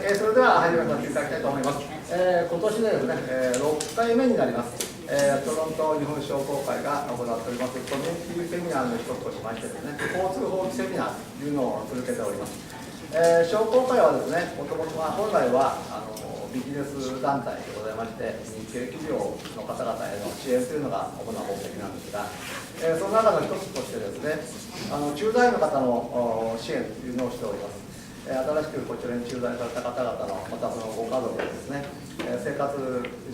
それでは始めさせていただきたいと思います。今年でですね、6回目になります。トロント日本商工会が行っておりますコミュニティセミナーの一つとしましてですね、交通法規セミナーというのを続けております。商工会はですね、もともと本来はビジネス団体でございまして、日系企業の方々への支援というのが主な目的なんですが、その中の一つとしてですね、駐在員の方の支援というのをしております。新しくこちらに駐在された方々の、またそのご家族ですね、生活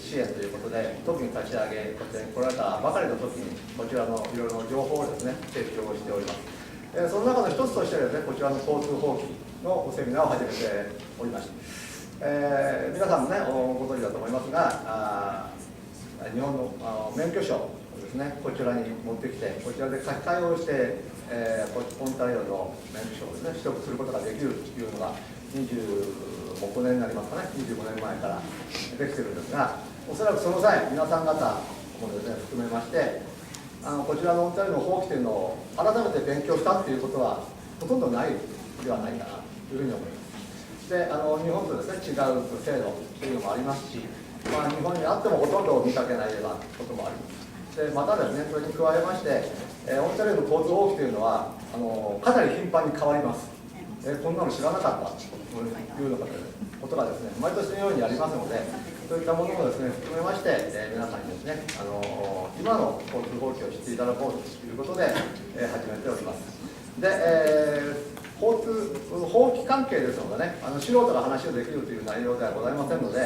支援ということで、特に立ち上げ、こちらに来られたばかりの時に、こちらのいろいろな情報をですね、提供しております。その中の一つとしてですね、こちらの交通法規のセミナーを始めておりました。皆さんもね、ご存知だと思いますが、日本の免許証をですね、こちらに持ってきて、こちらで書き換えをして、オンタリオの免許証をですね、取得することができるというのが、26年になりますかね、25年前からできているんですが、おそらくその際、皆さん方もですね、含めまして、こちらのオンタリオの法規というのを改めて勉強したということは、ほとんどないではないかなというふうに思います。で、日本とですね、違う制度というのもありますし、日本にあってもほとんど見かけないようなこともあります。でまたですね、それに加えまして、オンタリオの交通法規というのはかなり頻繁に変わります。こんなの知らなかったというようなことがですね、毎年のようにありますので、そういったものもですね、含めまして、皆さんにですね、今の交通法規を知っていただこうということで、始めております。で、法規関係ですのでね、素人が話をできるという内容ではございませんので、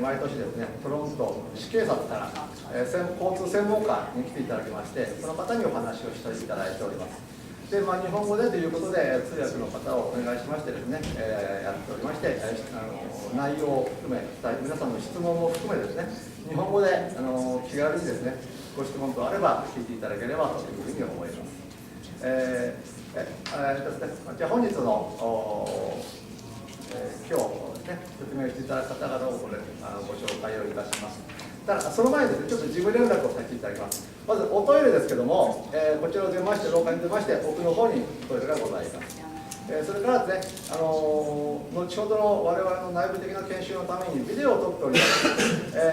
毎年ですね、トロント市警察から、交通専門家に来ていただきまして、その方にお話をしていただいております。で、日本語でということで、通訳の方をお願いしましてですね、やっておりまして、内容を含め、皆さんの質問も含めですね、日本語で気軽にですね、ご質問とあれば聞いていただければというふうに思います。じゃあ本日の今日ですね、説明していただく方々をご紹介をいたします。ただその前にですね、ちょっと事務連絡をさせていただきます。まずおトイレですけども、こちらを出まして、廊下に出まして、奥の方にトイレがございます。それからですね、後ほどの我々の内部的な研修のためにビデオを撮っております。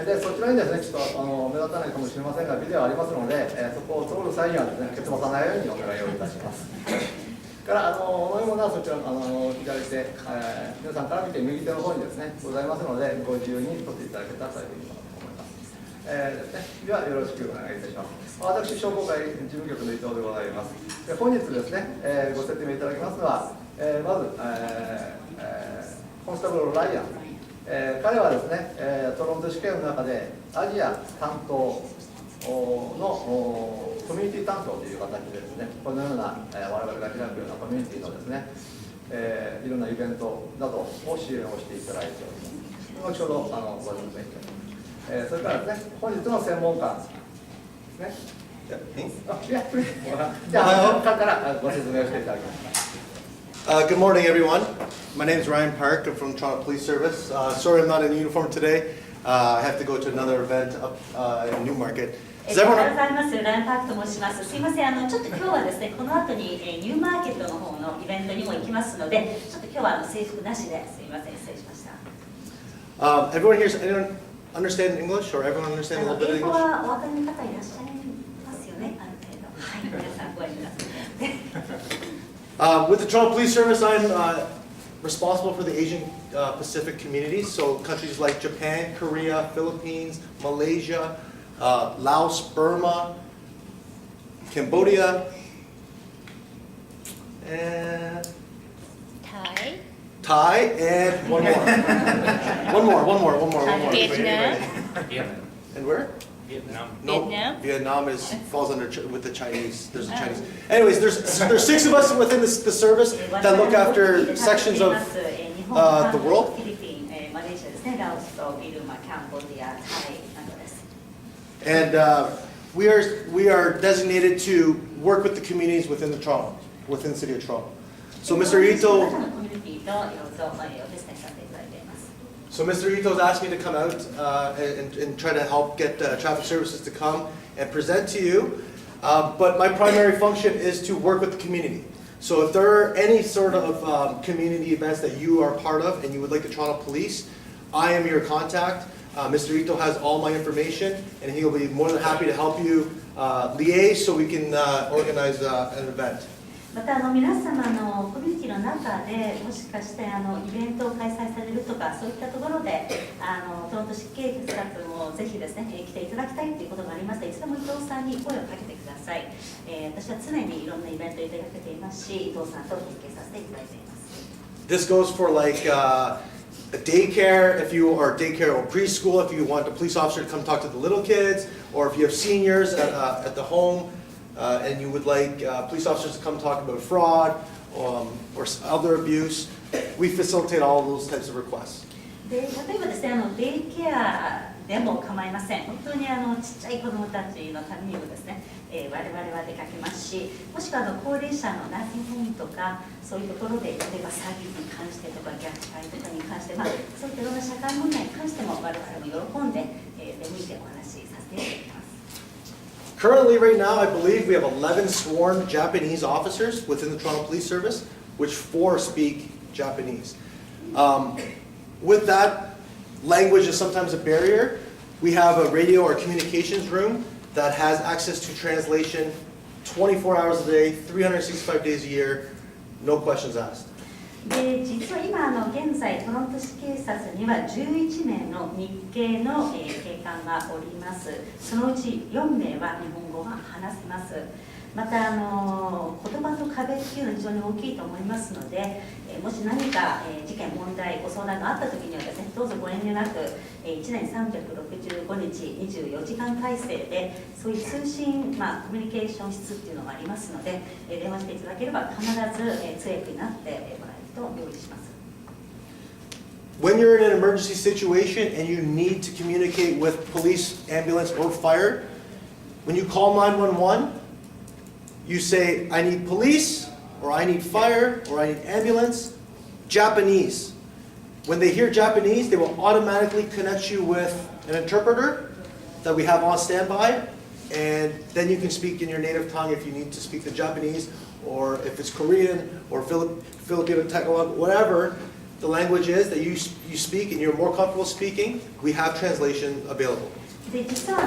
でそちらにですね、ちょっと目立たないかもしれませんが、ビデオありますので、そこを撮る際にはですね、蹴飛ばさないようにお願いをいたします。からお飲み物はそちら左手、皆さんから見て右手の方にですねございますので、ご自由に撮っていただけたらというふうに思います。ではよろしくお願いいたします。私、商工会事務局の伊藤でございます。で本日ですね、ご説明いただきますのは、まず、コンスタブルライアン、彼はですね、トロント試験の中でアジア担当のコミュニティ担当という形でですね、このような我々が開くようなコミュニティのですね、いろんなイベントなどを支援をしていただいております。後ほどご説明いたします。それからですね、本日の専門家ですね。じゃあ、専門家からご説明をしていただきます。Good morning, everyone. My name is Ryan Park. I'm from the Toronto Police Service. Sorry I'm not in uniform today. I have to go to another event up in Newmarket. おはようございます。ラインパークと申します。すいません、ちょっと今日はですね、この後にニューマーケットの方のイベントにも行きますので、ちょっと今日は制服なしですいません、失礼しました。Everyone here, anyone understand English, or everyone understand a little bit of 英語 English? はお分かりの方いらっしゃいますよね、ある程度。はい、皆さんご縁なさい。With the Toronto Police Service, I'm responsible for the Asian Pacific communities, so countries like Japan, Korea, Philippines, Malaysia, Laos, Burma, Cambodia, and Thai, and one more. Vietnam. And where? Vietnam. No, Vietnam? Vietnam falls under with the Chinese. There's a Chinese. Anyways, there's 6 of us within the service that look after sections of the world. And we are designated to work with the communities within the city of Toronto. So Mr. Ito's asked me to come out and try to help get traffic services to come and present to you. But my primary function is to work with the community. So if there are any sort of community events that you are part of and you would like the Toronto Police, I am your contact. Mr. Ito has all my information, and he will be more than happy to help you liaise so we can organize an event. また皆様のコミュニティの中でもしかしてイベントを開催されるとかそういったところでトロント市警察もぜひですね来ていただきたいということがありましたらいつでも伊藤さんに声をかけてください、私は常にいろんなイベントをいただけていますし伊藤さんと連携させていただいています。 This goes for like a daycare, if you are daycare or preschool, if you want the police officer to come talk to the little kids, or if you have seniors at the home, and you would like police officers to come talk about fraud or other abuse, we facilitate all of those types of requests. で例えばですねデイケアでも構いません。本当にちっちゃい子どもたちのためにもですね、我々は出かけますし、もしくは高齢者のナーシングホームとかそういうところで例えば詐欺に関してとか虐待とかに関して、そういったいろんな社会問題に関しても我々も喜んで出向いてお話しさせていただきます。 Currently, right now, I believe we have 11 sworn Japanese officers within the Toronto Police Service, which 4 speak Japanese. With that, language is sometimes a barrier. We have a radio or communications room that has access to translation 24 hours a day, 365 days a year, no questions asked. で実は今現在トロント市警察には11名の日系の、警官がおります。そのうち4名は日本語が話せます。また言葉の壁っていうのは非常に大きいと思いますので、もし何か、事件問題ご相談があった時にはですねどうぞご遠慮なく、1年365日24時間体制でそういう通信、コミュニケーション室っていうのがありますので、電話していただければ必ず、通訳になってもらえると用意します。 When you're in an emergency situation and you need to communicate with police, ambulance, or fire, when you call 911, you say, I need police, or I need fire, or I need ambulance, Japanese. When they hear Japanese, they will automatically connect you with an interpreter that we have on standby, and then you can speak in your native tongue if you need to speak the Japanese, or if it's Korean, or Filipino, Tagalog, whatever the language is that you speak and you're more comfortable speaking, we have translation available. で実は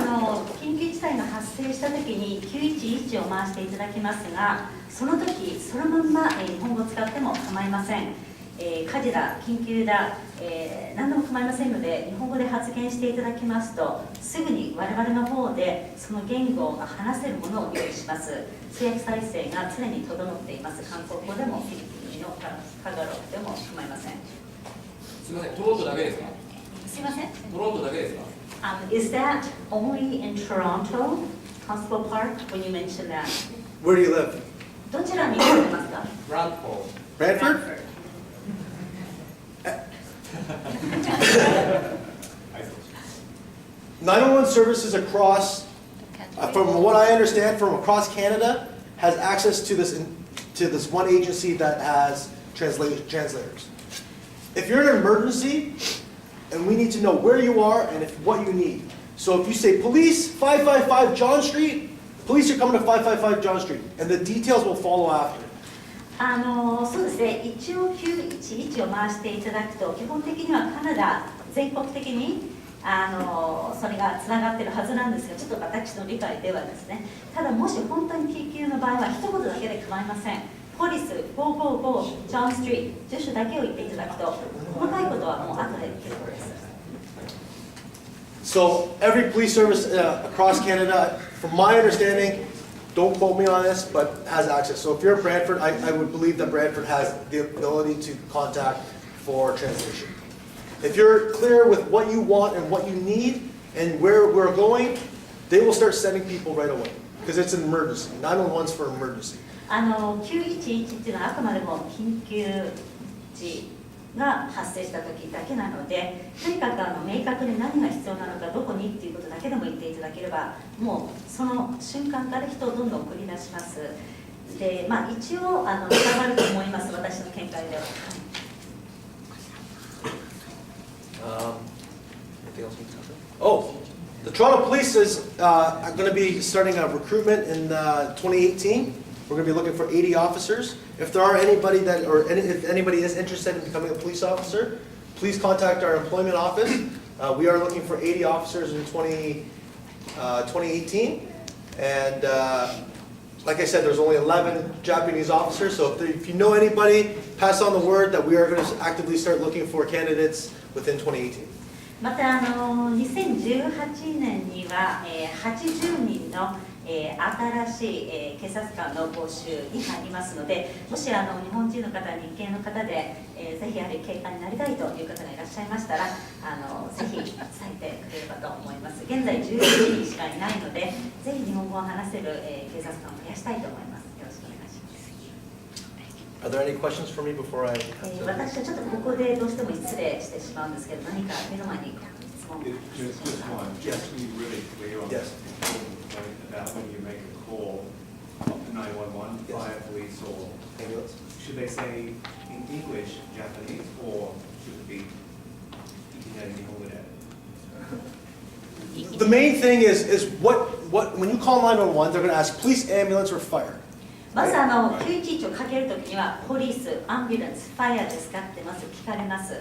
緊急事態が発生した時に911を回していただきますが、その時そのまんま日本語を使っても構いません。火事だ、緊急だ、何でも構いませんので、日本語で発言していただきますと、すぐに我々の方でその言語が話せるものを用意します。通訳体制が常に整っています。韓国語でもフィリピンのタガログでも構いません。すみません、トロントだけですか？すいません。トロントだけですか？Is that only in Toronto, Constable Park, when you mentioned that? Where do you live? どちらに住んでますか？ Brantford? .911 services across, from what I understand, from across Canada, has access to this one agency that has translators. If you're in an emergency, and we need to know where you are and what you need. So if you say, police, 555 John Street, police are coming to 555 John Street, and the details will follow after. そうですね、一応911を回していただくと、基本的にはカナダ全国的にそれがつながっているはずなんですが、ちょっと私の理解ではですね、ただもし本当に緊急の場合は一言だけで構いません。ポリス、555、ジョンストリート、住所だけを言っていただくと、細かいことはもう後で結構です。So every police service across Canada, from my understanding, don't quote me on this, but has access. So if you're at Brantford, I would believe that Brantford has the ability to contact for translation. If you're clear with what you want and what you need and where we're going, they will start sending people right away because it's an emergency. 911's for emergency. 911っていうのはあくまでも緊急時が発生した時だけなので、とにかく明確に何が必要なのかどこにっていうことだけでも言っていただければ、もうその瞬間から人をどんどん送り出します。で、一応伝わると思います、私の見解では。Anything else we can talk about? Oh, the Toronto Police is going to be starting a recruitment in 2018. We're going to be looking for 80 officers. If there are anybody that, or if anybody is interested in becoming a police officer, please contact our employment office. We are looking for 80 officers in 2018. And like I said, there's only 11 Japanese officers. So if you know anybody, pass on the word that we are going to actively start looking for candidates within 2018. また2018年には80人の新しい警察官の募集に入りますので、もし日本人の方、日系の方でぜひやはり警官になりたいという方がいらっしゃいましたら、ぜひ伝えてくれればと思います。現在11人しかいないので、ぜひ日本語を話せる警察官を増やしたいと思います。よろしくお願いします。Are there any questions for me before I? 私はちょっとここでどうしても失礼してしまうんですけど、何か目の前に質問 Just one, just to be really clear on Yes. the point about when you make a call up to 911, Yes. fire, police, or Ambulance. should they say in English, Japanese, or should it be The main thing is what when you call 911, they're going to ask police, ambulance, or fire. まず911をかけるときには、ポリス、アンビュランス、ファイアですかってまず聞かれます。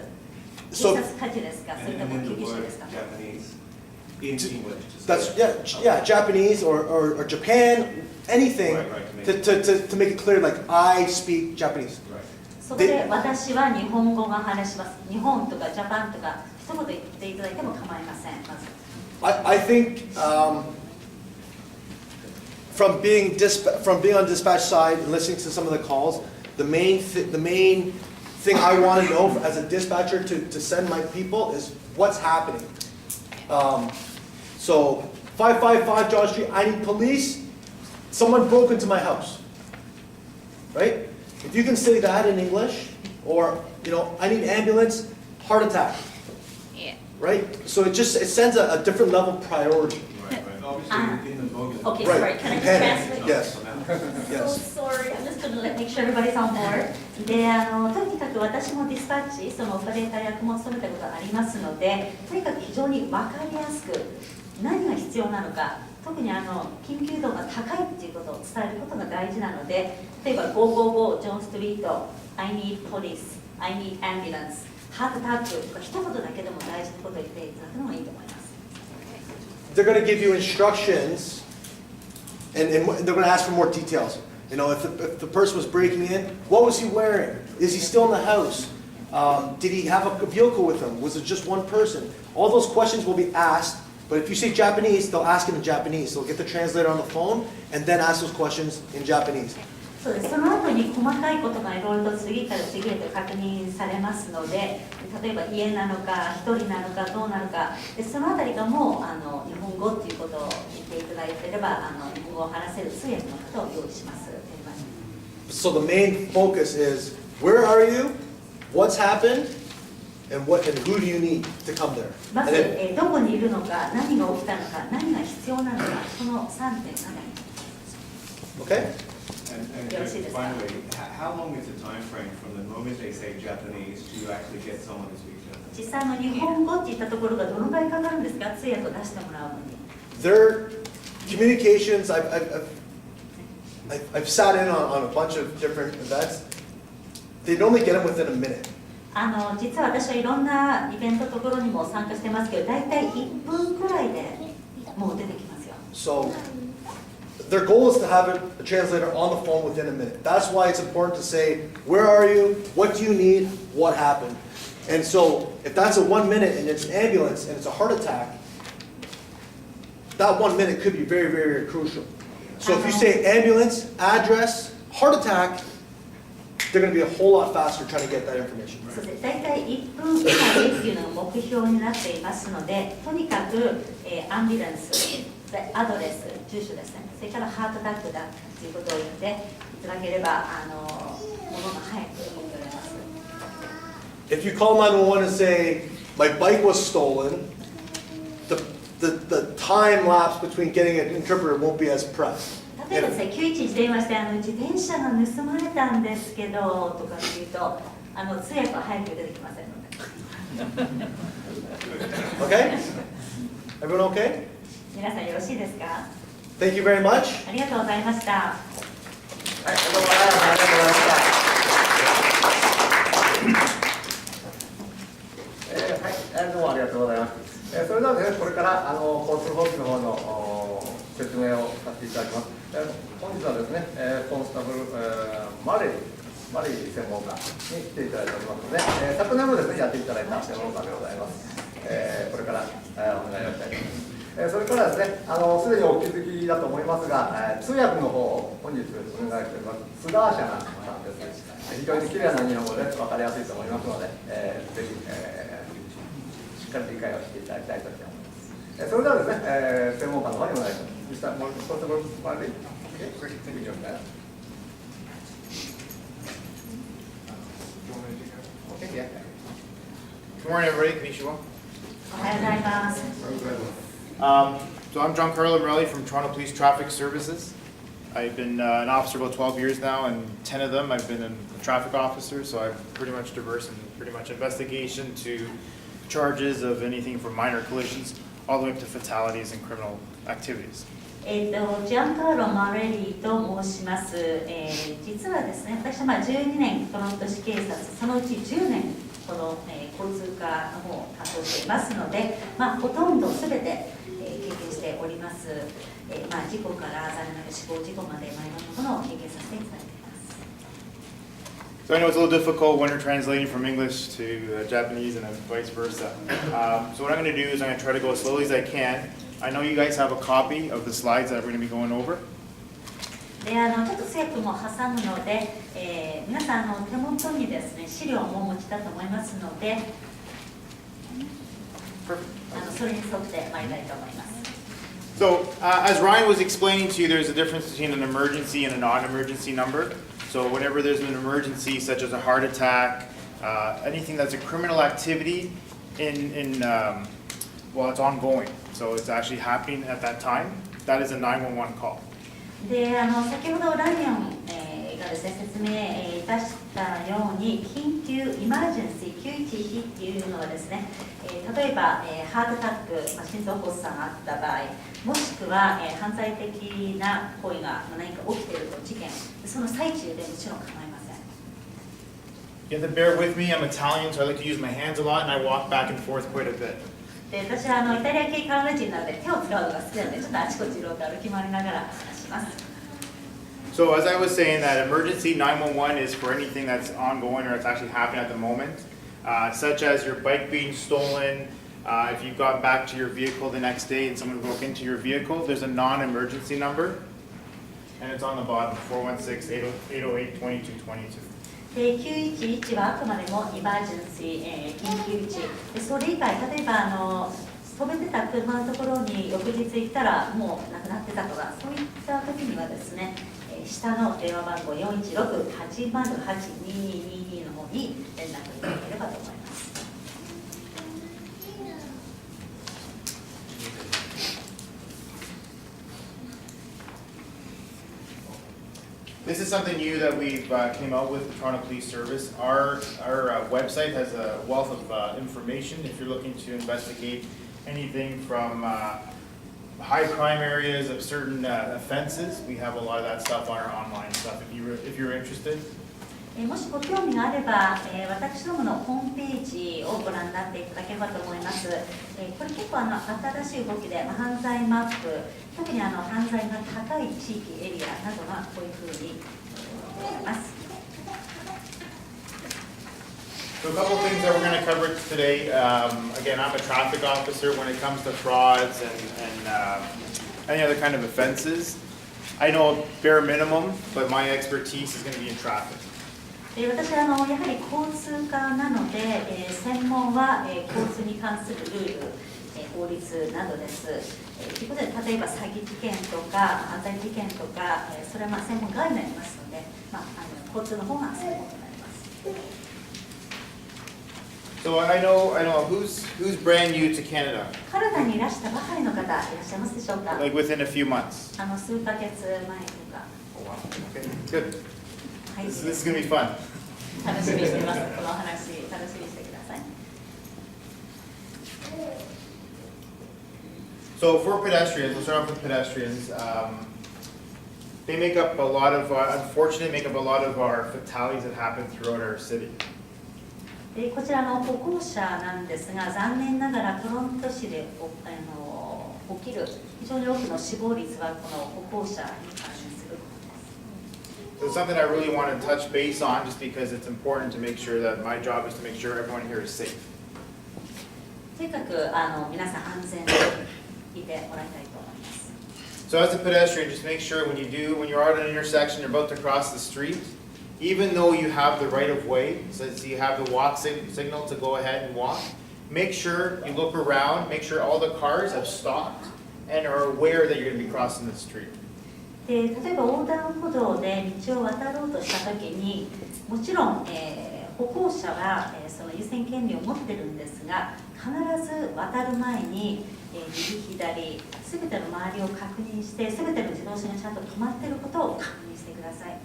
警 So 察火事ですか、それと and も then 救 the 急車 word ですか。 Japanese in English. Just That's say yeah, Japanese or Japan, anything Right, to make it clear like I speak Japanese. Right. そこで私は日本語が話します。日本とかジャパンとか一言言っていただいても構いません。まず。I think from being on dispatch side and listening to some of the calls, the main thing I want to know as a dispatcher to send my people is what's happening. So 555 John Street, I need police. Someone broke into my house. Right? If you can say that in English, or I need ambulance, heart attack. Right? So it sends a different level of priority. Right, right. Obviously, in the moment. Okay, Right. sorry, can I just Panic. translate? Yes. So Yes. sorry, I'm just going to make sure everybody's on board. で、とにかく私もディスパッチ、そのオペレーター役も務めたことがありますので、とにかく非常に分かりやすく何が必要なのか、特に緊急度が高いっていうことを伝えることが大事なので、例えば555ジョンストリート、I need police, I need ambulance、ハートタックとか一言だけでも大事なことを言っていただくのもいいと思います。They're going to give you instructions, and they're going to ask for more details. If the person was breaking in, what was he wearing? Is he still in the house? Did he have a vehicle with him? Was it just one person? All those questions will be asked, but if you say Japanese, they'll ask it in Japanese. They'll get the translator on the phone and then ask those questions in Japanese. そうです。その後に細かいことがいろいろと次から次へと確認されますので、例えば家なのか一人なのかどうなのか、でそのあたりがもう日本語っていうことを言っていただいていれば日本語を話せる通訳の方を用意します。So the main focus is where are you, what's happened, and who do you need to come there. ま And ず、 then, どこにいるのか、何が起きたのか、何が必要なのか、この3点がね。 okay? And Yeah, I see this. finally, how long is the time frame from the moment they say Japanese to you actually get someone to speak Japanese? 実際日本語っていったところがどのぐらいかかるんですか、通訳を出してもらうのに。Their communications, I've sat in on a bunch of different events. They normally get them within a minute. 実は私はいろんなイベントところにも参加してますけど、大体1分くらいでもう出てきますよ。 So their goal is to have a translator on the phone within a minute. That's why it's important to say, where are you? What do you need? What happened? And so if that's a 1 minute and it's an ambulance and it's a heart attack, that 1 minute could be very, very, very crucial. So if you say ambulance, address, heart attack, they're going to be a whole lot faster trying to get that information. そうです。大体1分以内っていうのが目標になっていますので、とにかく、アンビュランス、アドレス、住所ですね、それからハートタックだということを言っていただければ、ものが早く送られます。If you call 911 and say, my bike was stolen, the time lapse between getting an interpreter won't be as pressed. 例えばですね、911電話して自転車が盗まれたんですけどとかっていうと、通訳は早く出てきませんので。Okay? Everyone okay? 皆さんよろしいですか？ Thank you very much. ありがとうございました。どうもありがとうございます。それではですね、これから交通法規の方の説明をさせていただきます。本日はですね、コンスタブル、マリー専門家に来ていただいておりますので、昨年もですね、やっていただいた専門家でございます。これから、お願いをしたいと思います。それからですね、すでにお気づきだと思いますが、通訳の方を本日お願いしております。須田社さんです。非常にきれいな日本語で分かりやすいと思いますので、ぜひ、しっかり理解をしていただきたいと思います。それではですね、専門家の方にお願いします。Good morning, everybody. Konnichiwa. おはようございます。So I'm John Carlo Morelli from Toronto Police Traffic Services. I've been an officer about 12 years now, and 10 of them I've been a traffic officer, so I'm pretty much diverse in pretty much investigation to charges of anything from minor collisions all the way up to fatalities and criminal activities. ジャンカーロ・マレリーと申します。実はですね、私は12年トロント市警察、そのうち10年この、交通課の方を担当していますので、ほとんどすべて、経験しております。事故から残念な死亡事故までいろんなものを経験させていただいています。So I know it's a little difficult when you're translating from English to Japanese and vice versa. So what I'm going to do is I'm going to try to go as slowly as I can. I know you guys have a copy of the slides that we're going to be going over. でちょっと通訳も挟むので、皆さん手元にですね資料もお持ちだと思いますので、それに沿ってまいりたいと思います。So as Ryan was explaining to you, there's a difference between an emergency and a non-emergency number. So whenever there's an emergency, such as a heart attack, anything that's a criminal activity well, it's ongoing. So it's actually happening at that time. That is a 911 call. で先ほどライアン、がですね説明、いたしたように緊急イマージェンシー911っていうのはですね、例えば、ハートアタック、心臓発作があった場合、もしくは、犯罪的な行為が何か起きていると事件、その最中でもちろん構いません。You have to bear with me. I'm Italian, so I like to use my hands a lot, and I walk back and forth quite a bit. で私はイタリア系カナダ人なので手を使うのが好きなのでちょっとあちこちいろいろ歩き回りながら話します。So as I was saying, that emergency 911 is for anything that's ongoing or it's actually happening at the moment, such as your bike being stolen. If you've got back to your vehicle the next day and someone broke into your vehicle, there's a non-emergency number, and it's on the bottom, 416-808-2222. で911はあくまでもイマージェンシー、緊急時で、それ以外、例えば飛べてた車のところに翌日行ったらもう亡くなってたとか、そういった時にはですね、下の電話番号416-808-2222の方に連絡いただければと思います。This is something new that we've came out with, the Toronto Police Service. Our website has a wealth of information if you're looking to investigate anything from high crime areas of certain offenses. We have a lot of that stuff on our online stuff if you're interested. もしご興味があれば、私どものホームページをご覧になっていただければと思います。これ結構新しい動きで、犯罪マップ、特に犯罪が高い地域エリアなどがこういうふうになります。So a couple of things that we're going to cover today. Again, I'm a traffic officer when it comes to frauds and any other kind of offenses. I know bare minimum, but my expertise is going to be in traffic. 私はやはり交通課なので、専門は交通に関するルール、法律などです。ということで、例えば詐欺事件とか犯罪事件とか、それは専門外になりますので、交通の方が専門となります。So I know who's brand new to Canada. カナダにいらしたばかりの方いらっしゃいますでしょうか。Like within a few months. 数ヶ月前とか。Oh wow. Okay. Good. はい。This is going to be fun. 楽しみにしています。このお話楽しみにしてください。So for pedestrians, we'll start off with pedestrians. they make up a lot of, unfortunately, make up a lot of our fatalities that happen throughout our city. でこちらの歩行者なんですが、残念ながらトロント市で起きる非常に多くの死亡率はこの歩行者に関連することです。 So it's something I really want to touch base on just because it's important to make sure that my job is to make sure everyone here is safe. とにかく皆さん安全にいてもらいたいと思います。 So as a pedestrian, just make sure when you're out at an intersection, you're about to cross the street, even though you have the right of way, since you have the walk signal to go ahead and walk, make sure you look around, make sure all the cars have stopped and are aware that you're going to be crossing the street. で例えば横断歩道で道を渡ろうとしたときに、もちろん、歩行者は、その優先権利を持ってるんですが、必ず渡る前に、右左すべての周りを確認して、すべての自動車がちゃんと止まっていることを確認してください。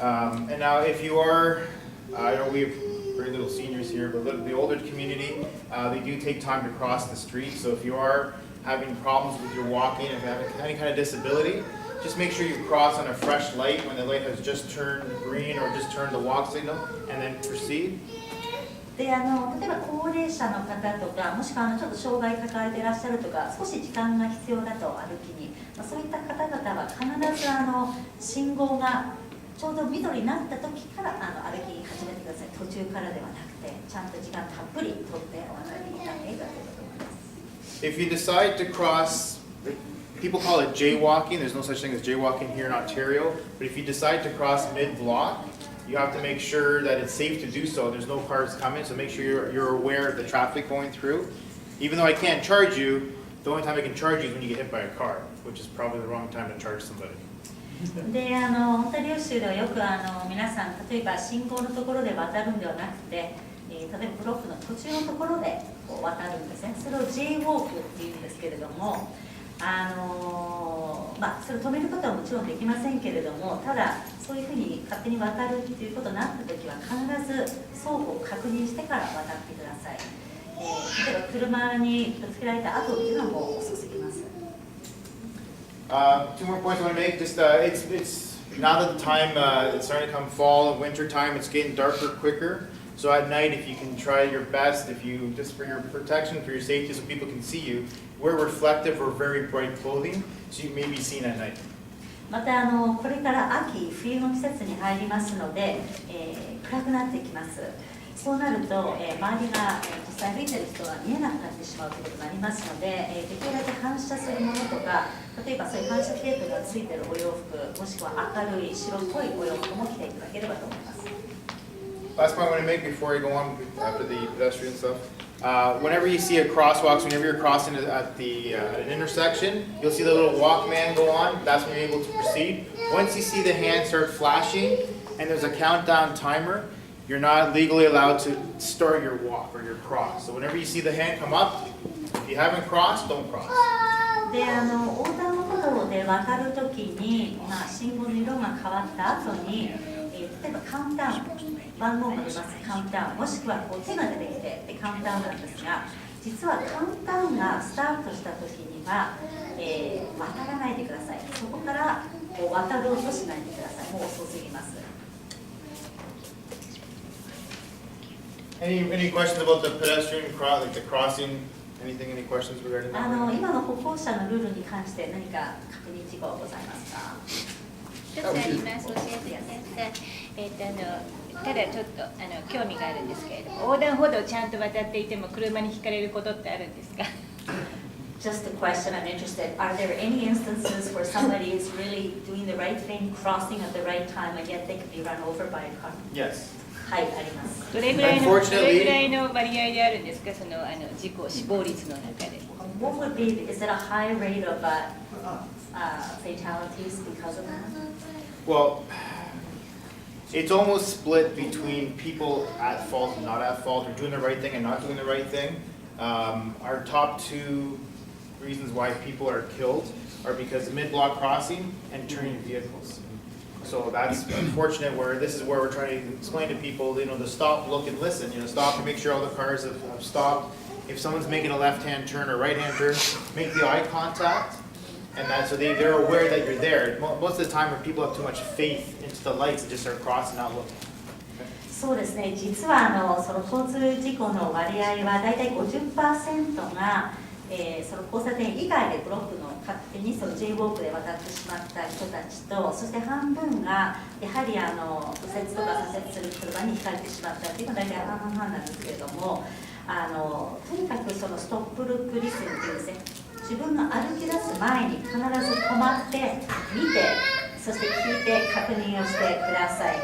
And now if you are, I know we have very little seniors here, but the older community, they do take time to cross the street. So if you are having problems with your walking, if you have any kind of disability, just make sure you cross on a fresh light when the light has just turned green or just turned the walk signal, and then proceed. で例えば高齢者の方とか、もしくはちょっと障害抱えていらっしゃるとか、少し時間が必要だと歩きに、そういった方々は必ず信号がちょうど緑になった時から歩き始めてください。途中からではなくて、ちゃんと時間たっぷりとってお渡りになっていただければと思います。 If you decide to cross, people call it jaywalking. There's no such thing as jaywalking here in Ontario. But if you decide to cross mid-block, you have to make sure that it's safe to do so. There's no cars coming, so make sure you're aware of the traffic going through. Even though I can't charge you, the only time I can charge you is when you get hit by a car, which is probably the wrong time to charge somebody. でオンタリオ州ではよく皆さん、例えば信号のところで渡るんではなくて、例えばブロックの途中のところでこう渡るんですね。それを J ウォークっていうんですけれども、それを止めることはもちろんできませんけれども、ただそういうふうに勝手に渡るっていうことになったときは必ず双方確認してから渡ってください。例えば車にぶつけられた後っていうのはもう遅すぎます。Two more points I want to make. Just it's now that the time it's starting to come fall and winter time, it's getting darker quicker. So at night, if you can try your best, if you just for your protection, for your safety, so people can see you, wear reflective or very bright clothing, so you may be seen at night. またこれから秋、冬の季節に入りますので、暗くなってきます。そうなると、周りが実際歩いている人は見えなくなってしまうということになりますので、できるだけ反射するものとか、例えばそういう反射テープがついているお洋服、もしくは明るい白っぽいお洋服も着ていただければと思います。Last point I want to make before I go on after the pedestrian stuff. Whenever you see a crosswalk, whenever you're crossing at an intersection, you'll see the little Walkman go on. That's when you're able to proceed. Once you see the hand start flashing and there's a countdown timer, you're not legally allowed to start your walk or your cross. So whenever you see the hand come up, if you haven't crossed, don't cross. で横断歩道で渡るときに、信号の色が変わった後に、例えばカウントダウン、番号が出ますカウントダウン、もしくはこう手が出てきてでカウントダウンなんですが、実はカウントダウンがスタートしたときには、渡らないでください。そこからこう渡ろうとしないでください。もう遅すぎます。Any questions about the pedestrian like the crossing? Anything? Any questions regarding that? 今の歩行者のルールに関して何か確認事項ございますか？一つあります。教えてください。ただちょっと興味があるんですけれども、横断歩道をちゃんと渡っていても車にひかれることってあるんですか？ Just a question, I'm interested. Are there any instances where somebody is really doing the right thing, crossing at the right time, and yet they could be run over by a car? Yes. はい、あります。どれぐらいの割合であるんですか、その事故死亡率の中で。What would be, is it a high rate of fatalities because of that? Well, it's almost split between people at fault and not at fault, or doing the right thing and not doing the right thing. Our top two reasons why people are killed are because of mid-block crossing and turning vehicles. So that's unfortunate. Where this is where we're trying to explain to people, to stop, look, and listen. Stop and make sure all the cars have stopped. If someone's making a left-hand turn or right-hand turn, make the eye contact And that, so they're aware that you're there. Most of the time when people have too much faith into the lights, they just start crossing, not looking. そうですね、実はその交通事故の割合はだいたい 50% が、その交差点以外でブロックの勝手にその J ウォークで渡ってしまった人たちと、そして半分がやはり右折とか左折する車にひかれてしまったっていうのが大体半々なんですけれども、とにかくそのストップルックリスンっていうんですね、自分が歩き出す前に必ず止まって見て、そして聞いて確認をしてください。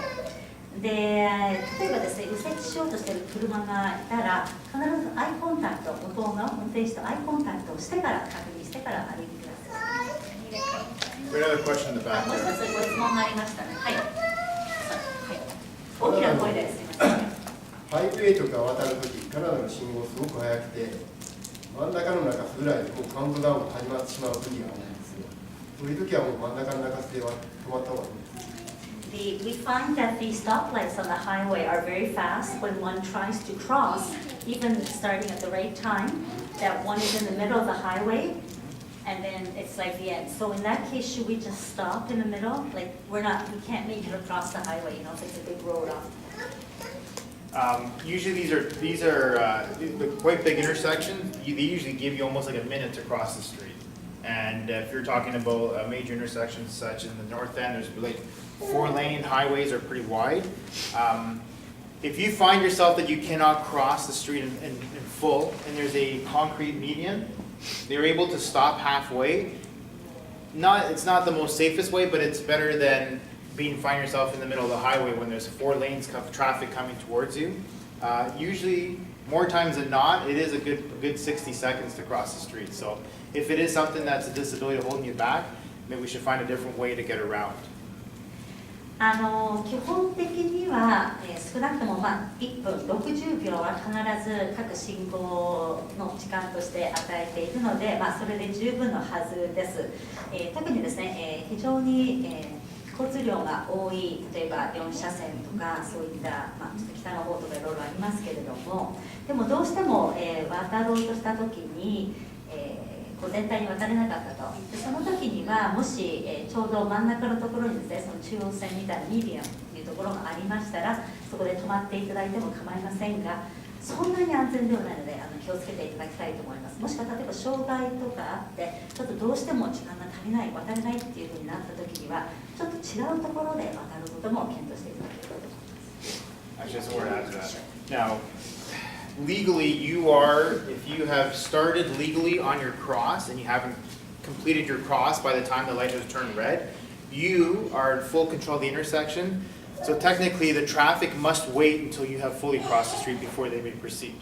で、例えばですね、右折しようとしている車がいたら、必ずアイコンタクト、向こうの運転手とアイコンタクトをしてから確認してから歩いてください。Another question in the back もう一 there. つご質問がありましたね。はい。はい、大きな声ですいません。ハイウェイとか渡るとき、カナダの信号すごく速くて、真ん中の中ぐらいでもうカウントダウンが始まってしまうときがあるんですよ。そういうときはもう真ん中の中では止まった方がいいんです。We find that the stoplights on the highway are very fast when one tries to cross, even starting at the right time, that one is in the middle of the highway, and then it's like the end. So in that case, should we just stop in the middle? Like we can't make it across the highway, if it's a big road off. Usually these are quite big intersections. They usually give you almost like a minute to cross the street. And if you're talking about major intersections such in the north end, there's like 4-lane highways are pretty wide. If you find yourself that you cannot cross the street in full and there's a concrete median, they're able to stop halfway. It's not the most safest way, but it's better than find yourself in the middle of the highway when there's 4 lanes of traffic coming towards you. Usually, more times than not, it is a good 60 seconds to cross the street. So if it is something that's a disability holding you back, maybe we should find a different way to get around. 基本的には、少なくとも1分60秒は必ず各信号の時間として与えているので、それで十分のはずです。特にですね、非常に、交通量が多い、例えば4車線とかそういった、ちょっと北の方とかいろいろありますけれども、でもどうしても、渡ろうとした時に、全体に渡れなかったと。でその時にはもし、ちょうど真ん中のところにですね、その中央線みたいなミディアムというところがありましたら、そこで止まっていただいても構いませんが、そんなに安全ではないので気をつけていただきたいと思います。もしくは例えば障害とかあってちょっとどうしても時間が足りない、渡れないっていうふうになった時にはちょっと違うところで渡ることも検討していただければと思います。Actually, just a word to add to that. Now, legally, you are, if you have started legally on your cross and you haven't completed your cross by the time the light has turned red, you are in full control of the intersection. So technically, the traffic must wait until you have fully crossed the street before they may proceed.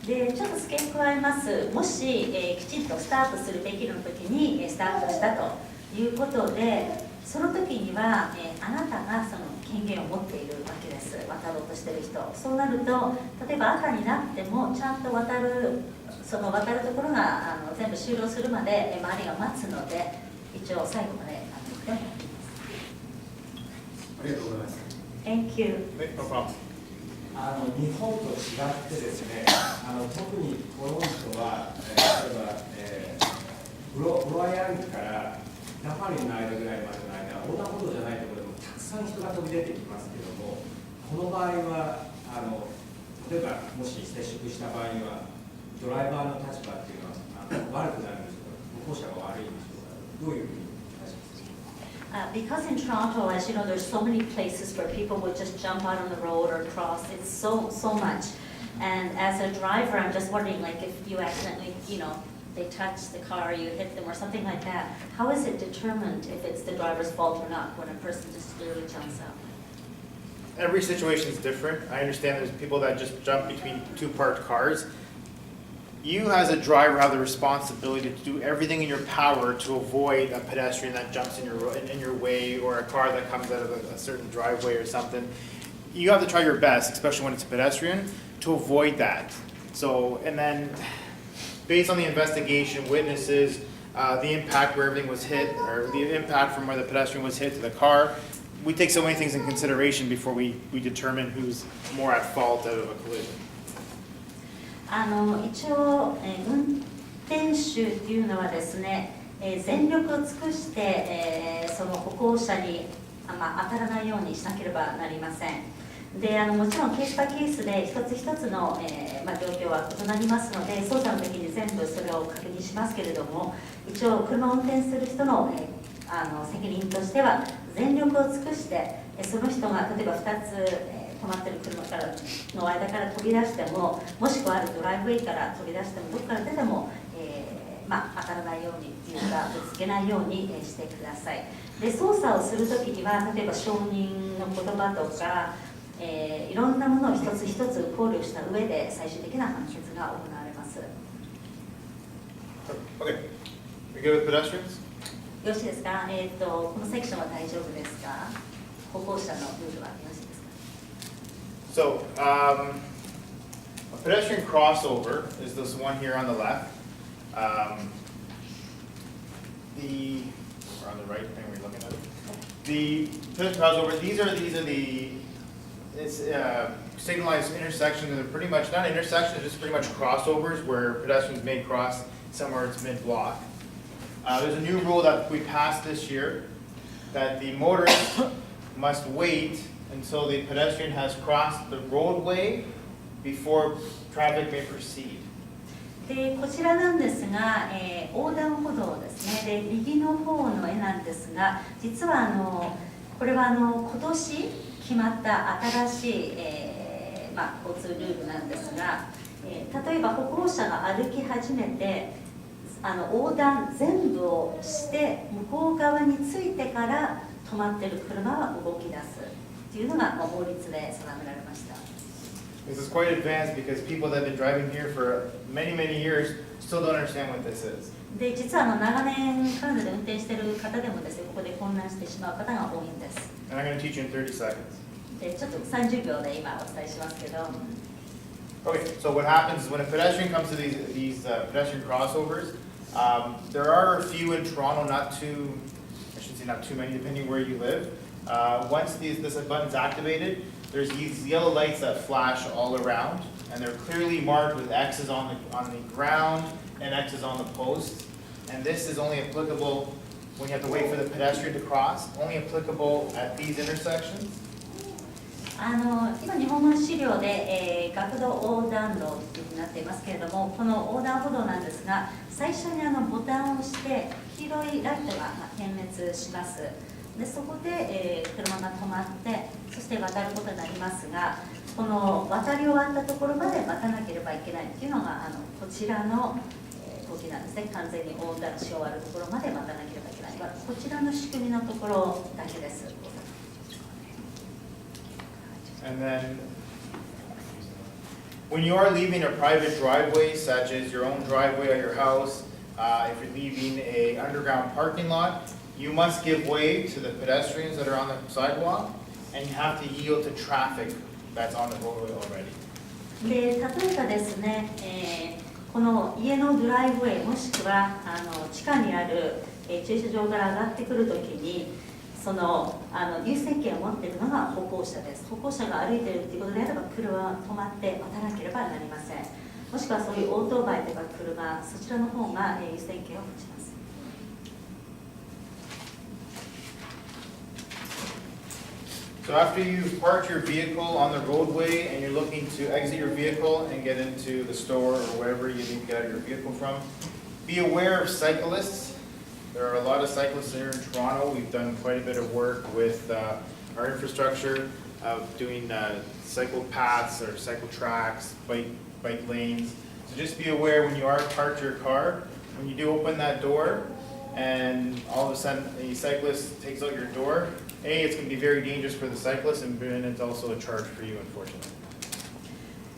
でちょっと付け加えます。もし、きちんとスタートするべきの時に、スタートしたということで、その時には、あなたがその権限を持っているわけです。渡ろうとしている人。そうなると、例えば赤になってもちゃんと渡るところが全部終了するまで周りが待つので、一応最後まで行ってもらっています。ありがとうございます。Thank you. No problem. 日本と違ってですね、特にトロントは、例えば、ブロワイアンからナファリンの間ぐらいまでの間、横断歩道じゃないところでもたくさん人が飛び出てきますけれども、この場合は例えばもし接触した場合には、ドライバーの立場っていうのは悪くなるんでしょうか、歩行者が悪いんでしょうか、どういうふうに？Because in Toronto, as you know, there's so many places where people would just jump out on the road or cross. It's so much. And as a driver, I'm just wondering, like, if you accidentally, they touch the car, you hit them or something like that, how is it determined if it's the driver's fault or not when a person just literally jumps out? Every situation is different. I understand there's people that just jump between 2 parked cars. You as a driver have the responsibility to do everything in your power to avoid a pedestrian that jumps in your way or a car that comes out of a certain driveway or something. You have to try your best, especially when it's a pedestrian, to avoid that. So, and then based on the investigation, witnesses, the impact where everything was hit, or the impact from where the pedestrian was hit to the car, we take so many things in consideration before we determine who's more at fault out of a collision. 一応、運転手っていうのはですね、全力を尽くして、その歩行者に、当たらないようにしなければなりません。でもちろんケースバイケースで一つ一つの、状況は異なりますので、操作の時に全部それを確認しますけれども、一応車を運転する人の、責任としては全力を尽くして、その人が例えば2つ、止まってる車からの間から飛び出しても、もしくはあるドライブウェイから飛び出しても、どこから出ても、当たらないようにっていうか、ぶつけないようにしてください。で、操作をするときには、例えば承認の言葉とか、いろんなものを一つ一つ考慮した上で最終的な判決が行われます。Okay. We good with pedestrians? よろしいですか？このセクションは大丈夫ですか？歩行者のルールはよろしいですか？ So, a pedestrian crossover is this one here on the left. Or on the right, depending where you're looking at it. The pedestrian crossover, these are the signalized intersections, and they're pretty much not intersections, just pretty much crossovers where pedestrians may cross somewhere it's mid-block. There's a new rule that we passed this year that the motorist must wait until the pedestrian has crossed the roadway before traffic may proceed. でこちらなんですが、横断歩道ですね。で右の方の絵なんですが、実はこれは今年決まった新しい、交通ルールなんですが、例えば歩行者が歩き始めて横断全部をして向こう側についてから止まっている車は動き出すというのが法律で定められました。This is quite advanced because people that have been driving here for many, many years still don't understand what this is. で実は長年カナダで運転している方でもですね、ここで混乱してしまう方が多いんです。And I'm going to teach you in 30 seconds. でちょっと30秒で今お伝えしますけど。Okay, so what happens is when a pedestrian comes to these pedestrian crossovers, there are a few in Toronto, not too many, depending where you live. Once this button's activated, there's these yellow lights that flash all around, and they're clearly marked with X's on the ground and X's on the posts. And this is only applicable when you have to wait for the pedestrian to cross, only applicable at these intersections. 今日本の資料で、学童横断路というふうになっていますけれども、この横断歩道なんですが、最初にボタンを押して黄色いライトが点滅します。でそこで、車が止まってそして渡ることになりますが、この渡り終わったところまで待たなければいけないというのがこちらの、動きなんですね。完全に横断し終わるところまで待たなければいけない。こちらの仕組みのところだけです。And then, when you are leaving a private driveway, such as your own driveway at your house, if you're leaving an underground parking lot, you must give way to the pedestrians that are on the sidewalk, and you have to yield to traffic that's on the roadway already. で例えばですね、この家のドライブウェイもしくは地下にある、駐車場から上がってくるときにその優先権を持っているのが歩行者です。歩行者が歩いているということであれば車は止まって渡らなければなりません。もしくはそういうオートバイとか車、そちらの方が優先権を持ちます。So after you've parked your vehicle on the roadway and you're looking to exit your vehicle and get into the store or wherever you need to get your vehicle from, be aware of cyclists. There are a lot of cyclists here in Toronto. We've done quite a bit of work with our infrastructure of doing cycle paths or cycle tracks, bike lanes. So just be aware when you are parked your car, when you do open that door and all of a sudden a cyclist takes out your door, it's going to be very dangerous for the cyclist, and it's also a charge for you, unfortunately.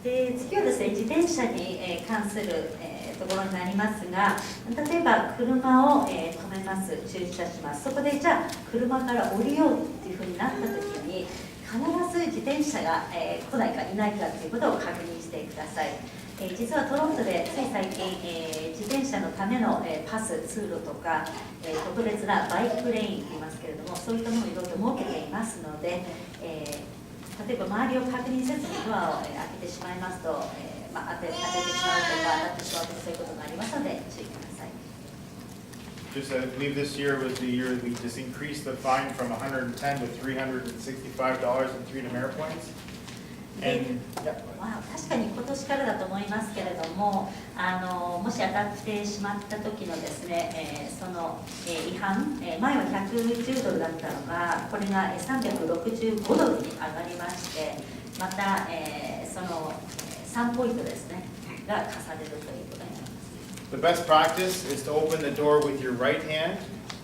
で次はですね、自転車に関するところになりますが、例えば車を止めます、駐車します。そこでじゃあ車から降りようっていうふうになった時に必ず自転車が来ないかいないかということを確認してください。実はトロントでつい最近自転車のためのパス、通路とか特別なバイクレインといいますけれども、そういったものをいろいろ設けていますので、例えば周りを確認せずにドアを開けてしまいますと、当ててしまうとか当たってしまうとかそういうことがありますので注意ください。just, I believe this year was the year we just increased the fine from $110 to $365 and 3 demerit points. And, yeah. 確かに今年からだと思いますけれども、もし当たってしまった時のですね、その違反、前は110ドルだったのが、これが365ドルに上がりまして、また、その3ポイントですね、が課されるということになります。The best practice is to open the door with your right hand,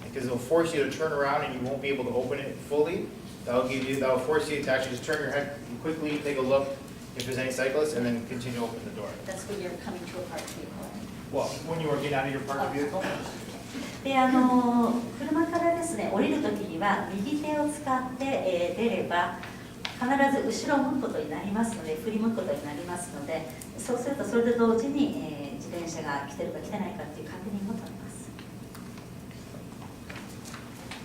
because it'll force you to turn around and you won't be able to open it fully. That'll force you to actually just turn your head and quickly take a look if there's any cyclists, and then continue to open the door. That's when you're coming to a parked vehicle. Well, when you are getting out of your parked vehicle. で車からですね降りるときには右手を使って、出れば必ず後ろを向くことになりますので、振り向くことになりますので、そうするとそれと同時に、自転車が来てるか来てないかっていう確認も取ります。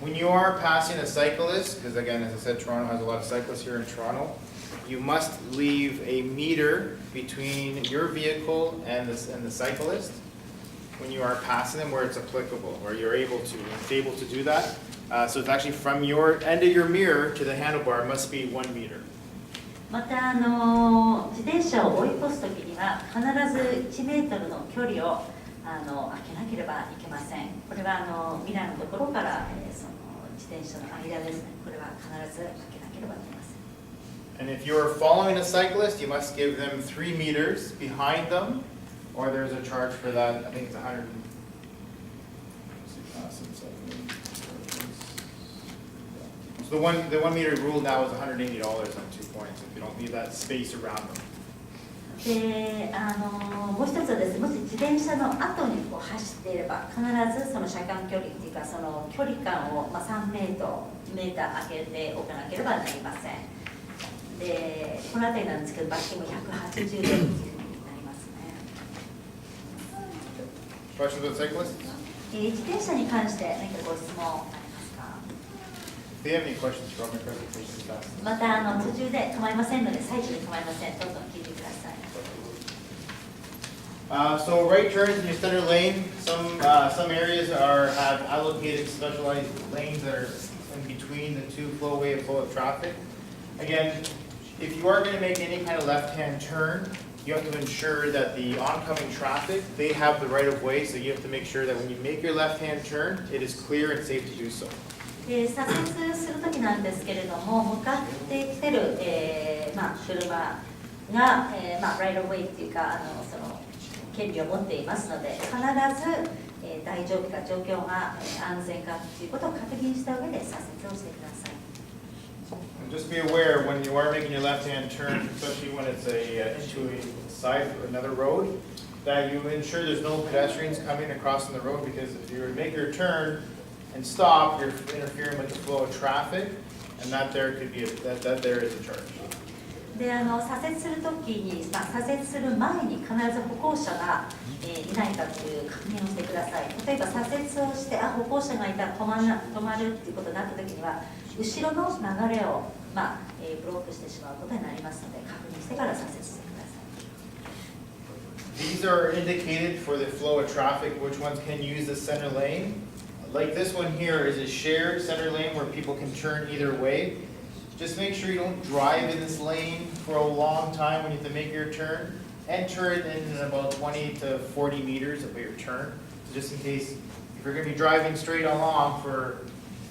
When you are passing a cyclist, because again, as I said, Toronto has a lot of cyclists here in Toronto, you must leave a meter between your vehicle and the cyclist when you are passing them where it's applicable, where you're able to do that. So it's actually from your end of your mirror to the handlebar must be 1 meter. また自転車を追い越すときには必ず1メートルの距離を開けなければいけません。これはミラーのところから、その自転車の間ですね。これは必ず開けなければいけません。And if you are following a cyclist, you must give them 3 meters behind them, or there's a charge for that. I think it's 100. So the 1 meter rule now is $180 on 2 points if you don't leave that space around them. でもう一つはですね、もし自転車の後にこう走っていれば必ずその車間距離っていうかその距離感を3メーター開けておかなければなりません。でこの辺りなんですけど、罰金も180ドルというふうになりますね。Questions about cyclists? 自転車に関して何かご質問ありますか？ If you have any questions from my presentation, that's また途中で構いませんので、最中に構いません。どうぞ聞いてください。So right turns in your center lane, some areas have allocated specialized lanes that are in between the two flow of traffic. Again, if you are going to make any kind of left-hand turn, you have to ensure that the oncoming traffic, they have the right of way, so you have to make sure that when you make your left-hand turn, it is clear and safe to do so. 左折するときなんですけれども、向かってきてる、車が、ライトウェイっていうかその権利を持っていますので、必ず、大丈夫か、状況が安全かということを確認した上で左折をしてください。Just be aware when you are making your left-hand turn, especially when it's into a side or another road, that you ensure there's no pedestrians coming across the road, because if you make your turn and stop, you're interfering with the flow of traffic, and that there could be that there is a charge. で左折するときに、左折する前に必ず歩行者が、いないかという確認をしてください。例えば左折をして歩行者がいたら止まるっていうことになったときには、後ろの流れを、ブロックしてしまうことになりますので、確認してから左折してください。 These are indicated for the flow of traffic, which ones can use the center lane. Like this one here is a shared center lane where people can turn either way. Just make sure you don't drive in this lane for a long time when you have to make your turn. Enter it in about 20 to 40 meters of your turn. So just in case, if you're going to be driving straight along for,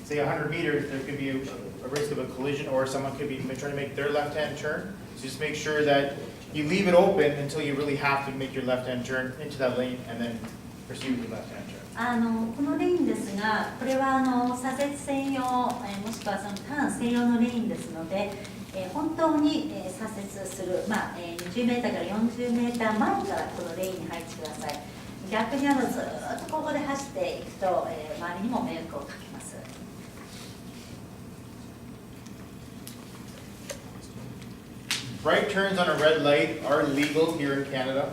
say, 100 meters, there could be a risk of a collision, or someone could be trying to make their left-hand turn. So just make sure that you leave it open until you really have to make your left-hand turn into that lane and then pursue your left-hand turn. このレーンですが、これは左折専用、もしくはそのターン専用のレーンですので、本当に左折する、20メーターから40メーター前からこのレーンに入ってください。逆にずっとここで走っていくと、周りにも迷惑をかけます。Right turns on a red light are legal here in Canada,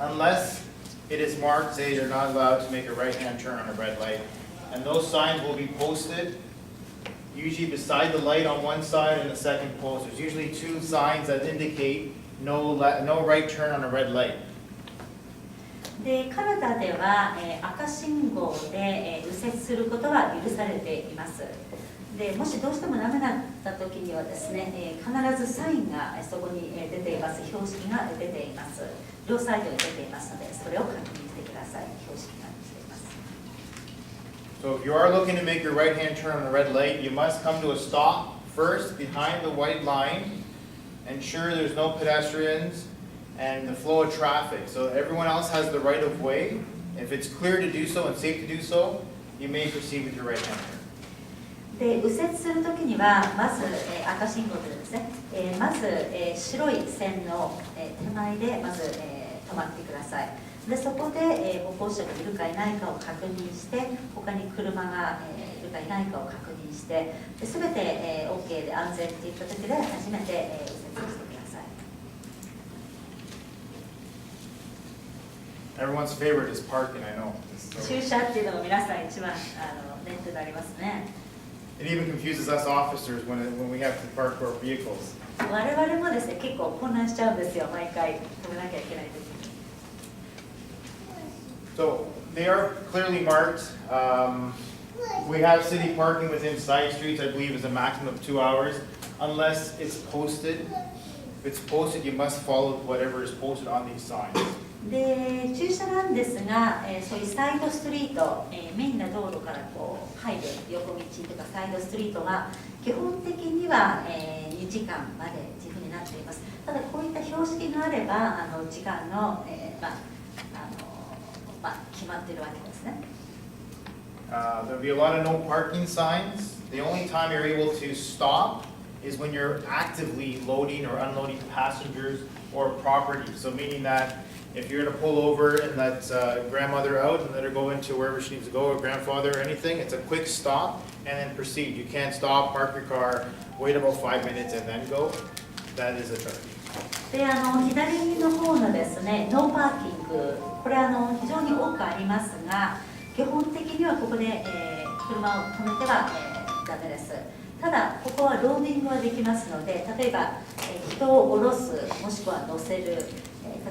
unless it is marked, say you're not allowed to make a right-hand turn on a red light. And those signs will be posted, usually beside the light on one side and the second post. There's usually 2 signs that indicate no right turn on a red light. でカナダでは、赤信号で、右折することは許されています。でもしどうしてもダメだった時にはですね、必ずサインがそこに出ています、標識が出ています。両サイドに出ていますので、それを確認してください。標識が出ています。So if you are looking to make your right-hand turn on a red light, you must come to a stop first behind the white line. Ensure there's no pedestrians and the flow of traffic. So everyone else has the right of way. If it's clear to do so and safe to do so, you may proceed with your right-hand turn. で右折するときにはまず、赤信号でですね、まず、白い線の、手前でまず、止まってください。でそこで、歩行者がいるかいないかを確認して、他に車が、いるかいないかを確認して、で全て、OK で安全っていったときで初めて、右折をしてください。 Everyone's favorite is parking, I know. 駐車っていうのが皆さん一番念頭になりますね。It even confuses us officers when we have to park our vehicles. 我々もですね、結構混乱しちゃうんですよ、毎回止めなきゃいけないときに。So they are clearly marked. We have city parking within side streets, I believe, is a maximum of 2 hours, unless it's posted. If it's posted, you must follow whatever is posted on these signs. で駐車なんですが、そういうサイドストリート、メインな道路からこう入る横道とかサイドストリートは基本的には、2時間までというふうになっています。ただこういった標識があれば時間の、決まっているわけですね。There'll be a lot of no parking signs. The only time you're able to stop is when you're actively loading or unloading passengers or property. So meaning that if you're going to pull over and let grandmother out and let her go into wherever she needs to go, or grandfather or anything, it's a quick stop and then proceed. You can't stop, park your car, wait about 5 minutes and then go. That is a charge. で左の方のですね、ノーパーキング、これ非常に多くありますが、基本的にはここで、車を止めては、ダメです。ただここはローディングはできますので、例えば、人を降ろすもしくは乗せる。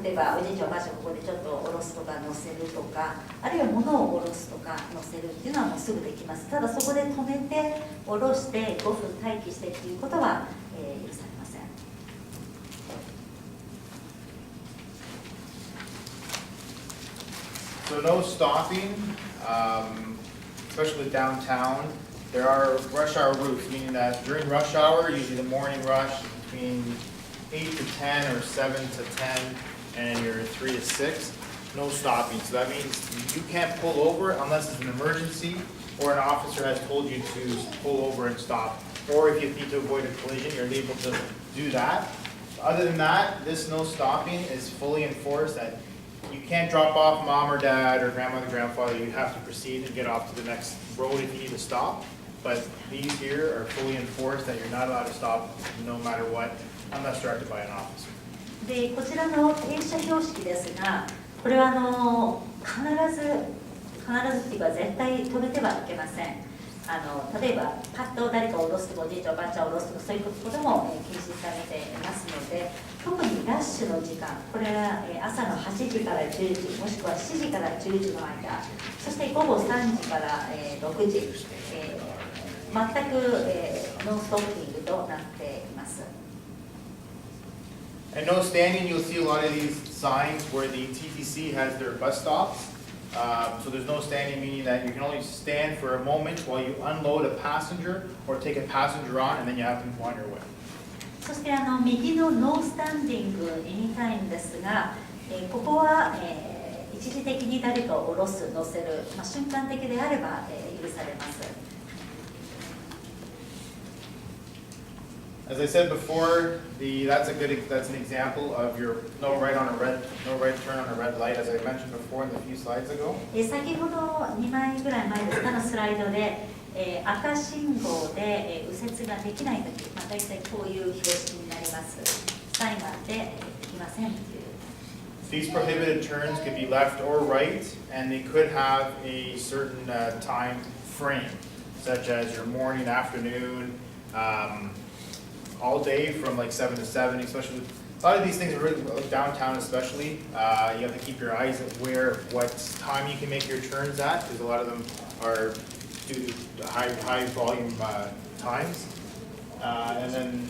例えばおじいちゃんおばあちゃんここでちょっと下ろすとか乗せるとか、あるいは物を下ろすとか乗せるっていうのはもうすぐできます。ただそこで止めて下ろして5分待機してっていうことは、許されません。So no stopping, especially downtown. There are rush hour routes, meaning that during rush hour, usually the morning rush between 8 to 10 or 7 to 10, and you're 3 to 6, no stopping. So that means you can't pull over unless it's an emergency or an officer has told you to pull over and stop. Or if you need to avoid a collision, you're able to do that. Other than that, this no stopping is fully enforced. That you can't drop off mom or dad or grandmother, grandfather. You have to proceed and get off to the next road if you need to stop. But these here are fully enforced that you're not allowed to stop no matter what, unless directed by an officer. でこちらの停車標識ですが、これは必ずっていうか絶対止めてはいけません。例えばパッと誰かを降ろすとかおじいちゃんおばあちゃんを降ろすとかそういうことも禁止されていますので、特にラッシュの時間、これは朝の8時から10時もしくは7時から10時の間、そして午後3時から6時、全くノンストッピングとなっています。And no standing, you'll see a lot of these signs where the TTC has their bus stops. So there's no standing, meaning that you can only stand for a moment while you unload a passenger or take a passenger on, and then you have to go on your way. そして右のノースタンディングエニタイムですが、ここは、一時的に誰かを降ろす、乗せる、瞬間的であれば、許されます。As I said before, that's an example of your no right turn on a red light, as I mentioned before in the few slides ago. 先ほど2枚ぐらい前ですかのスライドで、赤信号で、右折ができないとき、大体こういう標識になります。サインがあってできませんという。These prohibited turns could be left or right, and they could have a certain time frame, such as your morning, afternoon, all day from like 7 to 7, especially with A lot of these things are really downtown, especially. You have to keep your eyes aware of what time you can make your turns at, because a lot of them are due to high volume times. And then.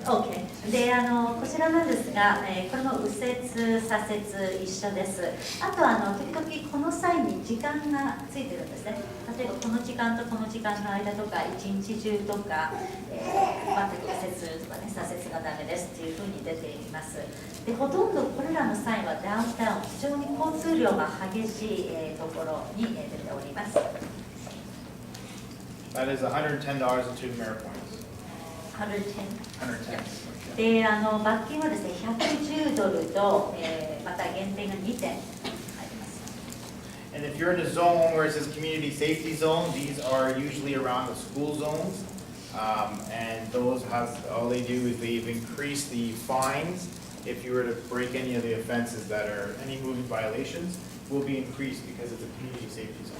OK でこちらなんですが、これも右折、左折一緒です。あと時々この際に時間がついてるんですね。例えばこの時間とこの時間の間とか一日中とか、全く右折とかね左折がダメですっていうふうに出ています。でほとんどこれらのサインはダウンタウン、非常に交通量が激しいところに出ております。That is $110 and 2 demerit points. 110で罰金はですね$110と、また減点が2点あります。And if you're in a zone where it says community safety zone, these are usually around the school zones. And those all they do is they've increased the fines. If you were to break any of the offenses that are any moving violations, will be increased because it's a community safety zone.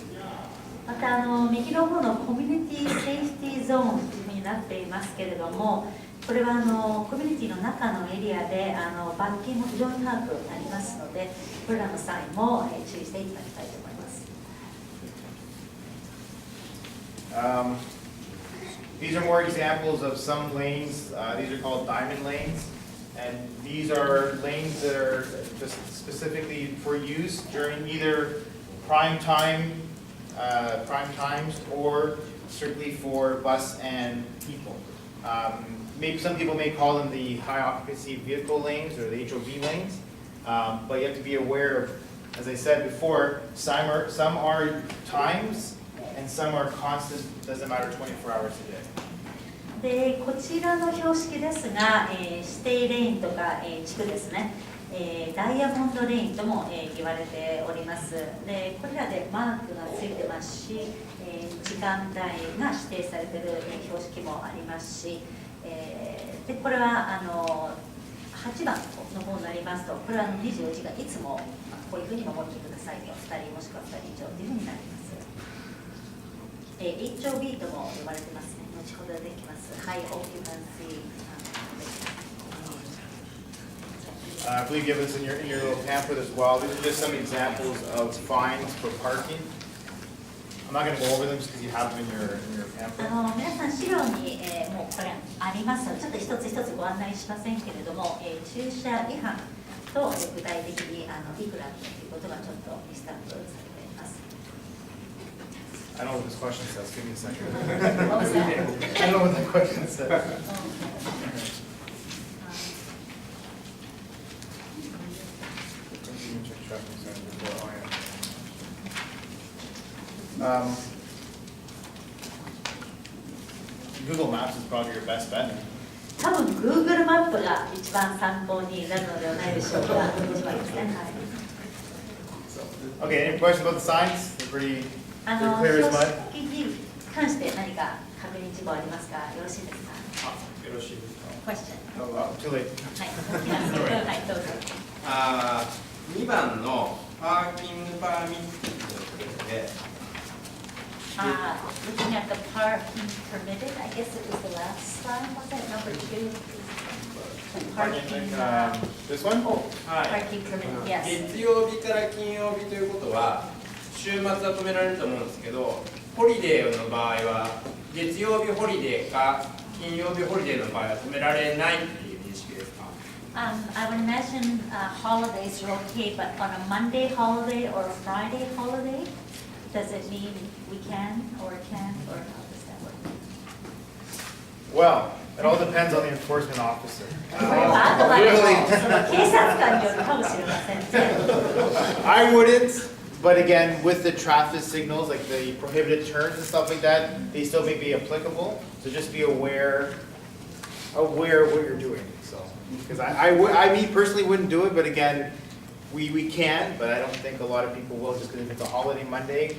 また右の方のコミュニティセーフティーゾーンというふうになっていますけれども、これはコミュニティの中のエリアで罰金も非常に高くなりますので、これらのサインも注意していただきたいと思います。These are more examples of some lanes. These are called diamond lanes. And these are lanes that are just specifically for use during either prime times or strictly for bus and people. Maybe some people may call them the high occupancy vehicle lanes or the HOV lanes. But you have to be aware of, as I said before, some are times and some are constant, doesn't matter 24 hours a day. でこちらの標識ですが、指定レーンとか、地区ですね、ダイヤモンドレーンとも、言われております。でこれらでマークがついてますし、時間帯が指定されている標識もありますし、でこれは8番の方になりますと、これは24時間いつもこういうふうに守ってくださいと、2人もしくは2人以上というふうになります。HOB とも呼ばれてますね。後ほどできます。ハイオキュパンシー。I believe you have this in your little pamphlet as well. These are just some examples of fines for parking. I'm not going to go over them just because you have them in your pamphlet. 皆さん資料に、もうこれありますので、ちょっと一つ一つご案内しませんけれども、駐車違反と具体的にいくらということがちょっとリストアップされています。I don't know what this question says. Give me a second. What was that? I don't know what that question says. Google Maps is probably your best bet. 多分 Google マップが一番参考になるのではないでしょうか。一番ですね。はい。Okay, any questions about the signs? They're pretty 標 clear as mud. 識に関して何か確認事項ありますか。よろしいですか。よろしいですか。Question。Oh, too late. はい、どうぞ。2番のパーキングパーミットで、looking at the parking permitted, I guess it was the last slide, was it number 2? This one? Oh, はい、 parking permitted, yes. 月曜日から金曜日ということは週末は止められると思うんですけど、ホリデーの場合は月曜日ホリデーか金曜日ホリデーの場合は止められないっていう認識ですか。I would imagine holidays are okay, but on a Monday holiday or a Friday holiday, does it mean we can, or how does that work? Well, it all depends on the enforcement officer. これはあくまでもその警察官によるかもしれませんね。I wouldn't, but again, with the traffic signals, like the prohibited turns and stuff like that, they still may be applicable. So just be aware of what you're doing. So, because I me personally wouldn't do it, but again, we can, but I don't think a lot of people will, just because if it's a holiday Monday.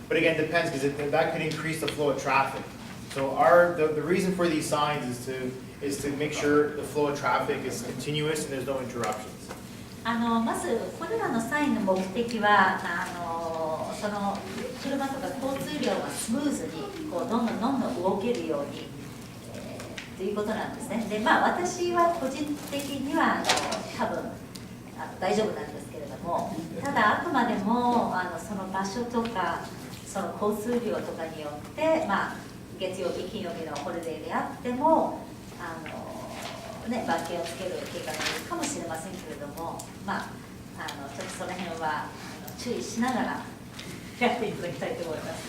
But again, it depends, because that could increase the flow of traffic. So the reason for these signs is to make sure the flow of traffic is continuous and there's no interruptions. まずこれらのサインの目的はその車とか交通量がスムーズにこうどんどん動けるように、ということなんですね。で、私は個人的には多分大丈夫なんですけれども、ただあくまでもその場所とかその交通量とかによって、月曜日金曜日のホリデーであっても罰金をつける結果がいるかもしれませんけれども、ちょっとその辺は注意しながらやっていただきたいと思います。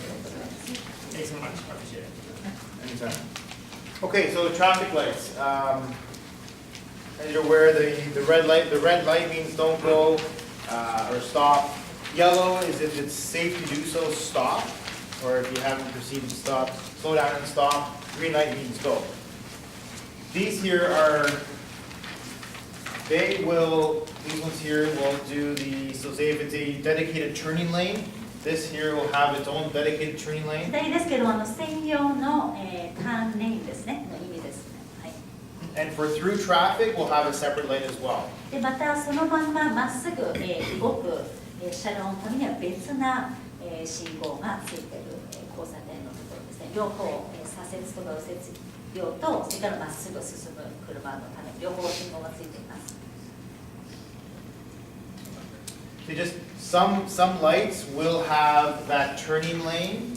Thanks so much. Appreciate it. Anytime. Okay, so traffic lights. As you're aware, the red light means don't go or stop. Yellow is if it's safe to do so, stop. Or if you haven't proceeded to stop, slow down and stop. Green light means go. These here are, these ones here will do so say if it's a dedicated turning lane, this here will have its own dedicated turning lane. 左ですけど、専用の、ターンレインですね、の意味ですね。はい。And for through traffic, we'll have a separate lane as well. で、またそのまんままっすぐ、動く、車両のためには別な、信号がついている、交差点のところですね。両方、左折とか右折両と、それからまっすぐ進む車のため、両方信号がついています。So just some lights will have that turning lane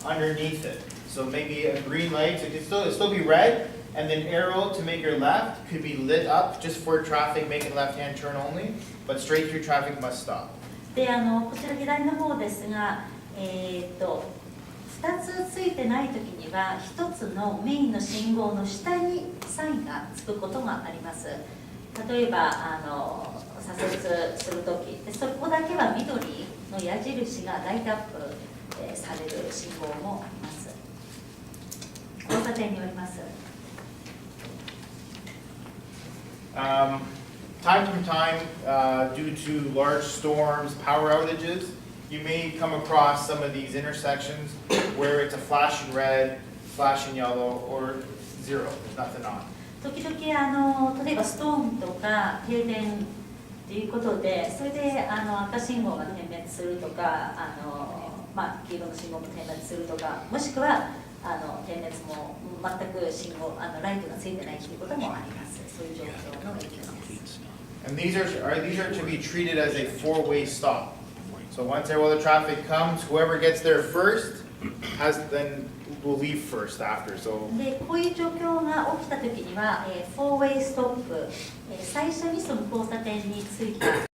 underneath it. So maybe a green light, so it can still be red, and then arrow to make your left could be lit up just for traffic making left-hand turn only, but straight through traffic must stop. で、こちら左の方ですが、2つついてないときには、1つのメインの信号の下にサインがつくことがあります。例えば左折するとき、そこだけは緑の矢印がライトアップ、される信号もあります。交差点によります。Time from time, due to large storms, power outages, you may come across some of these intersections where it's a flashing red, flashing yellow, or zero, there's nothing on. 時々例えばストーンとか停電ということで、それで赤信号が点滅するとか、黄色の信号も点滅するとか、もしくは点滅も全く信号ライトがついてないということもあります。そういう状況の影響です。And these are to be treated as a four-way stop. So once all the traffic comes, whoever gets there first will leave first after. So で、こういう状況が起きたときには、4way ストップ、最初にその交差点に着いた